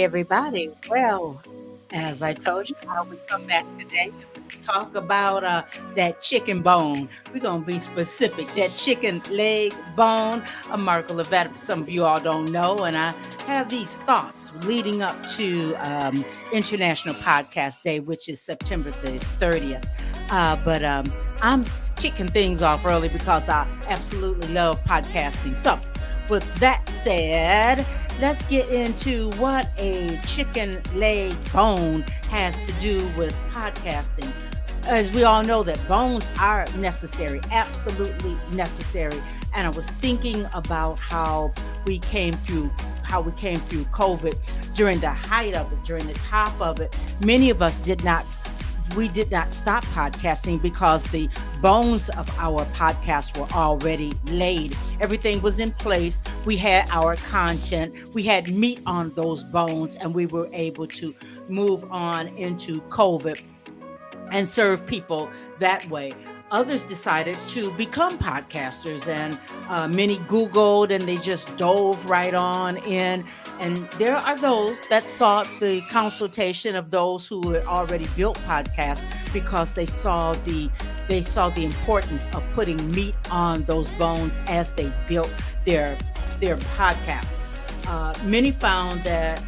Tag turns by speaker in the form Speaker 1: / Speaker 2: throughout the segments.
Speaker 1: everybody. Well, as I told you, we come back today to talk about that chicken bone. We're going to be specific. That chicken leg bone. I'm Marco Levette. Some of you all don't know. And I have these thoughts leading up to International Podcast Day, which is September the 30th. But I'm kicking things off early because I absolutely love podcasting. So, with that said, let's get into what a chicken leg bone has to do with podcasting. As we all know that bones are necessary, absolutely necessary. And I was thinking about how we came through COVID during the height of it, during the top of it. Many of us did not stop podcasting because the bones of our podcast were already laid. Everything was in place. We had our content. We had meat on those bones, and we were able to move on into COVID and serve people that way. Others decided to become podcasters, and many Googled and they just dove right on in. And there are those that sought the consultation of those who had already built podcasts because they saw the importance of putting meat on those bones as they built their podcasts. Many found that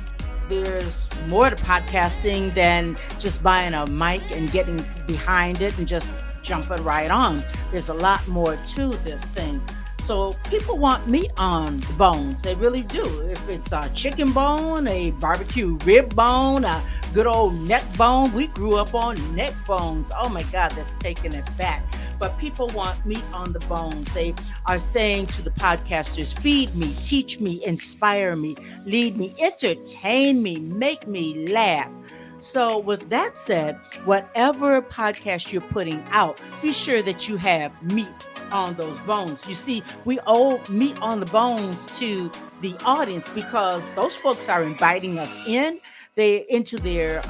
Speaker 1: there's more to podcasting than just buying a mic and getting behind it and just jumping right on. There's a lot more to this thing. So people want meat on the bones. They really do. If it's a chicken bone, a barbecue rib bone, a good old neck bone. We grew up on neck bones. Oh my God, that's taking it back. But people want meat on the bones. They are saying to the podcasters, feed me, teach me, inspire me, lead me, entertain me, make me laugh. So with that said, whatever podcast you're putting out, be sure that you have meat on those bones. You see, we owe meat on the bones to the audience because those folks are inviting us into their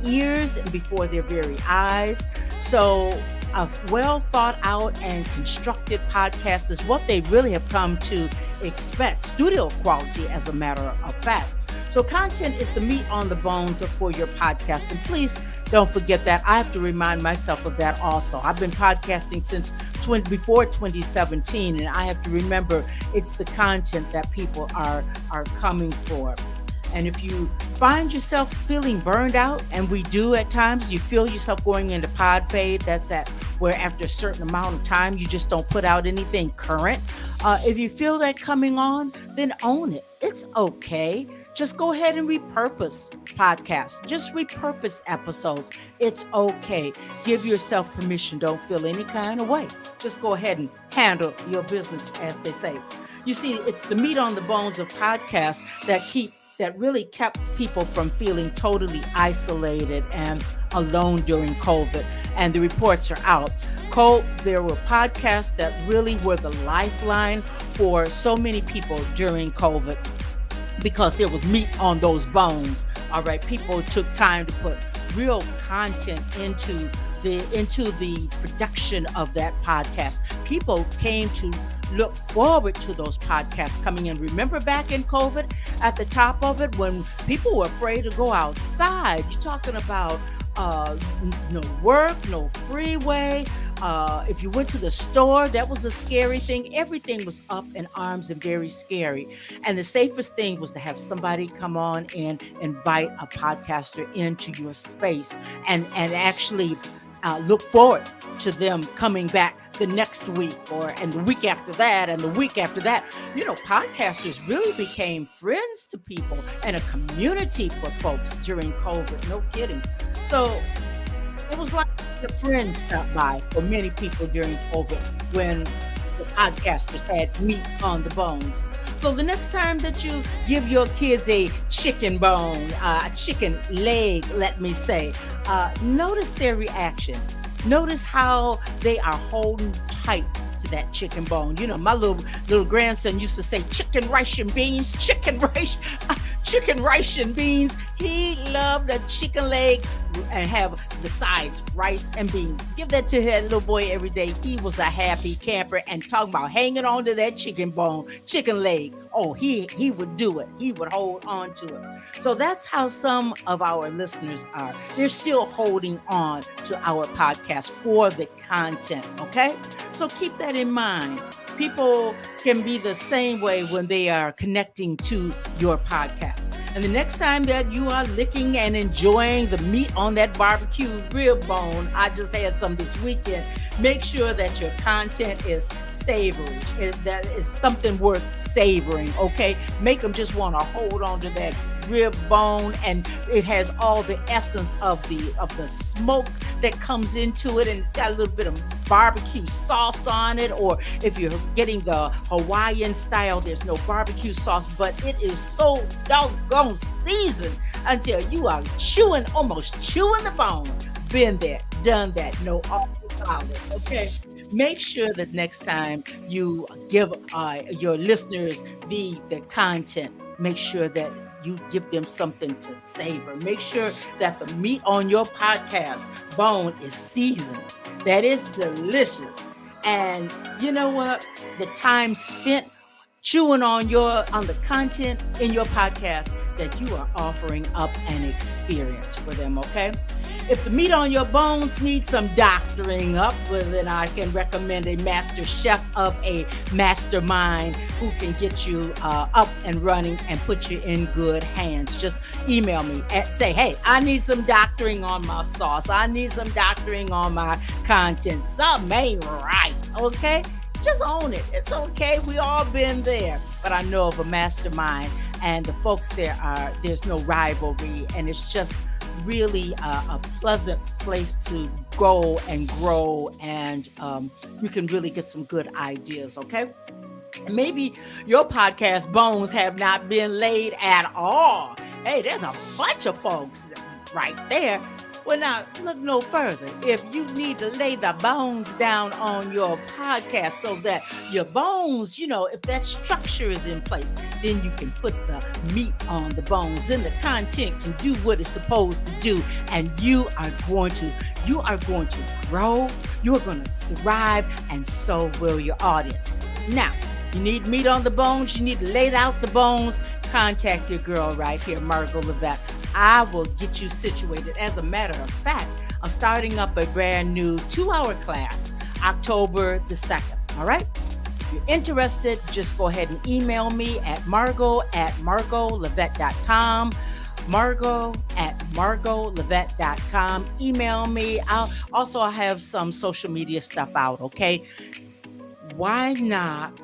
Speaker 1: ears and before their very eyes. So a well thought out and constructed podcast is what they really have come to expect. Studio quality, as a matter of fact. So content is the meat on the bones for your podcast. And please don't forget that. I have to remind myself of that also. I've been podcasting since before 2017, and I have to remember it's the content that people are coming for. And if you find yourself feeling burned out, and we do at times, you feel yourself going into pod fade, that's where after a certain amount of time, you just don't put out anything current. If you feel that coming on, then own it. It's okay. Just go ahead and repurpose podcasts. Just repurpose episodes. It's okay. Give yourself permission. Don't feel any kind of way. Just go ahead and handle your business, as they say. You see, it's the meat on the bones of podcasts that really kept people from feeling totally isolated and alone during COVID. And the reports are out. There were podcasts that really were the lifeline for so many people during COVID, because there was meat on those bones. All right, people took time to put real content into the production of that podcast. People came to look forward to those podcasts coming in. Remember back in COVID, at the top of it, when people were afraid to go outside, you're talking about no work, no freeway. If you went to the store, that was a scary thing. Everything was up in arms and very scary. And the safest thing was to have somebody come on and invite a podcaster into your space and actually look forward to them coming back the next week and the week after that and the week after that. You know, podcasters really became friends to people and a community for folks during COVID. No kidding. So it was like a friend stopped by for many people during COVID when the podcasters had meat on the bones. So the next time that you give your kids a chicken bone, a chicken leg, let me say, notice their reaction. Notice how they are holding tight to that chicken bone. You know, my little grandson used to say chicken, rice, and beans, chicken, rice, chicken, rice, and beans. He loved the chicken leg and have the sides, rice and beans. Give that to that little boy every day. He was a happy camper, and talking about hanging on to that chicken bone, chicken leg. Oh, he would do it. He would hold on to it. So that's how some of our listeners are. They're still holding on to our podcast for the content, okay? So keep that in mind. People can be the same way when they are connecting to your podcast. And the next time that you are licking and enjoying the meat on that barbecue rib bone, I just had some this weekend, make sure that your content is savory. That is something worth savoring, okay? Make them just want to hold on to that rib bone, and it has all the essence of the smoke that comes into it, and it's got a little bit of barbecue sauce on it. Or if you're getting the Hawaiian style, there's no barbecue sauce, but it is so doggone seasoned until you are almost chewing the bone. Been there, done that, no solid, okay? Make sure that next time you give your listeners the content, make sure that you give them something to savor. Make sure that the meat on your podcast bone is seasoned, that is delicious. And you know what? The time spent chewing on the content in your podcast, that you are offering up an experience for them, okay? If the meat on your bones needs some doctoring up, well, then I can recommend a master chef of a mastermind who can get you up and running and put you in good hands. Just email me and say, hey, I need some doctoring on my sauce. I need some doctoring on my content. Something ain't right, okay? Just own it. It's okay. We all been there. But I know of a mastermind, and the folks there's no rivalry, and it's just really a pleasant place to go and grow, and you can really get some good ideas, okay? Maybe your podcast bones have not been laid at all. Hey, there's a bunch of folks right there. Well, now, look no further. If you need to lay the bones down on your podcast so that your bones, if that structure is in place, then you can put the meat on the bones. Then the content can do what it's supposed to do, and you are going to grow, you are going to thrive, and so will your audience. Now, you need meat on the bones, you need to lay out the bones, contact your girl right here, Margot Levette. I will get you situated. As a matter of fact, I'm starting up a brand new 2-hour class, October the 2nd. All right? If you're interested, just go ahead and email me at margot@margotlevette.com. margot@margotlevette.com. Email me. I'll have some social media stuff out, okay? Why not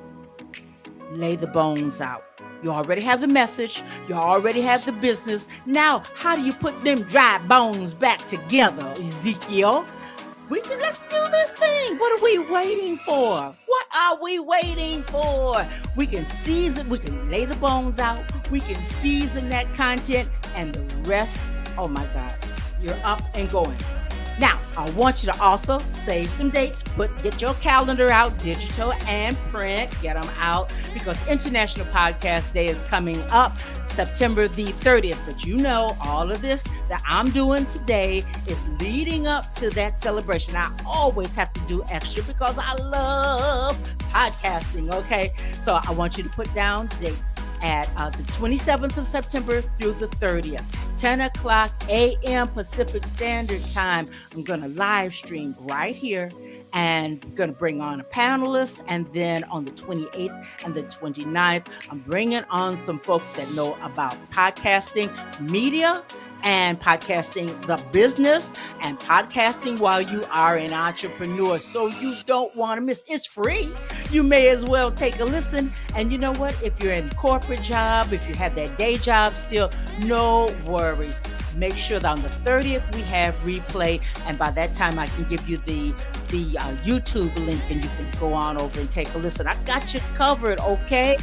Speaker 1: lay the bones out? You already have the message. You already have the business. Now, how do you put them dry bones back together, Ezekiel? Let's do this thing. What are we waiting for? What are we waiting for? We can season, we can lay the bones out. We can season that content, and the rest, oh my God, you're up and going. Now, I want you to also save some dates, get your calendar out, digital and print, get them out, because International Podcast Day is coming up September the 30th. But all of this that I'm doing today is leading up to that celebration. I always have to do extra because I love podcasting, okay? So I want you to put down dates at the 27th of September through the 30th, 10 o'clock a.m. Pacific Standard Time. I'm going to live stream right here and going to bring on a panelist. And then on the 28th and the 29th, I'm bringing on some folks that know about podcasting, media, and podcasting the business, and podcasting while you are an entrepreneur. So you don't want to miss. It's free. You may as well take a listen. And you know what? If you're in a corporate job, if you have that day job still, no worries. Make sure that on the 30th we have replay, and by that time I can give you the YouTube link, and you can go on over and take a listen. I got you covered, okay?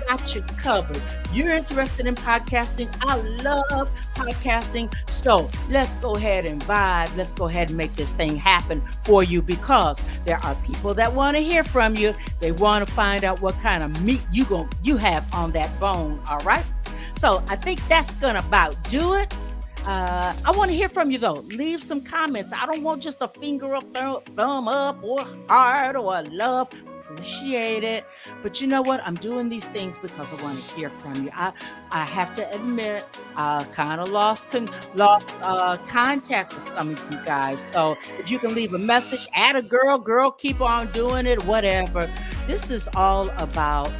Speaker 1: Got you covered. You're interested in podcasting. I love podcasting. So let's go ahead and vibe. Let's go ahead and make this thing happen for you, because there are people that want to hear from you. They want to find out what kind of meat you have on that bone. All right. So I think that's gonna about do it. I want to hear from you though. Leave some comments. I don't want just a finger up, thumb up, or heart, or a love. Appreciate it, but you know what? I'm doing these things because I want to hear from you. I have to admit, I kind of lost contact with some of you guys. So if you can leave a message, add a girl, keep on doing it, whatever. This is all about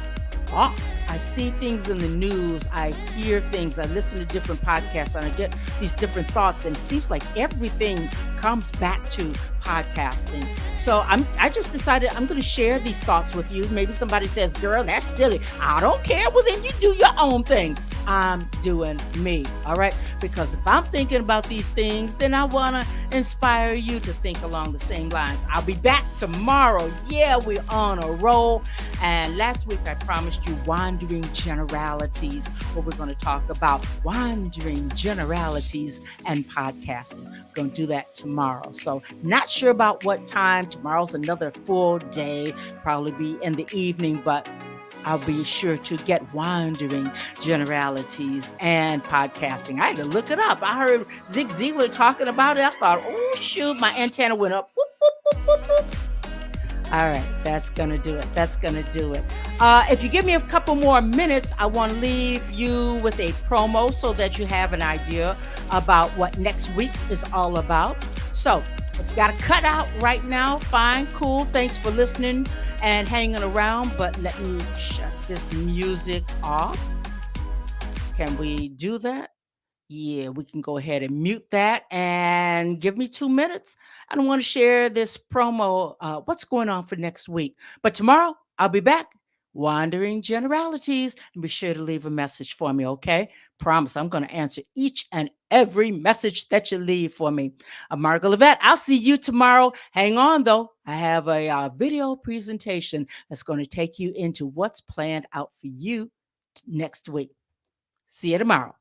Speaker 1: thoughts. I see things in the news, I hear things, I listen to different podcasts, and I get these different thoughts. And it seems like everything comes back to podcasting. So I just decided I'm going to share these thoughts with you. Maybe somebody says, girl, that's silly. I don't care. Well, then you do your own thing. I'm doing me. All right. Because if I'm thinking about these things, then I want to inspire you to think along the same lines. I'll be back tomorrow. Yeah, we're on a roll. And last week I promised you wandering generalities. What we're going to talk about wandering generalities and podcasting. We're going to do that tomorrow. So not sure about what time. Tomorrow's another full day, probably be in the evening, but I'll be sure to get wandering generalities and podcasting. I had to look it up. I heard Zig Ziglar talking about it. I thought, oh, shoot, my antenna went up. Whoop, whoop, whoop, whoop, whoop. All right, that's going to do it. That's going to do it. If you give me a couple more minutes, I want to leave you with a promo so that you have an idea about what next week is all about. So if you got to cut out right now, fine, cool. Thanks for listening and hanging around. But let me shut this music off. Can we do that? Yeah, we can go ahead and mute that and give me 2 minutes. I don't want to share this promo, what's going on for next week. But tomorrow I'll be back. Wandering generalities. And be sure to leave a message for me, okay? Promise I'm going to answer each and every message that you leave for me. I'm Margot Levette. I'll see you tomorrow. Hang on, though. I have a video presentation that's going to take you into what's planned out for you next week. See you tomorrow.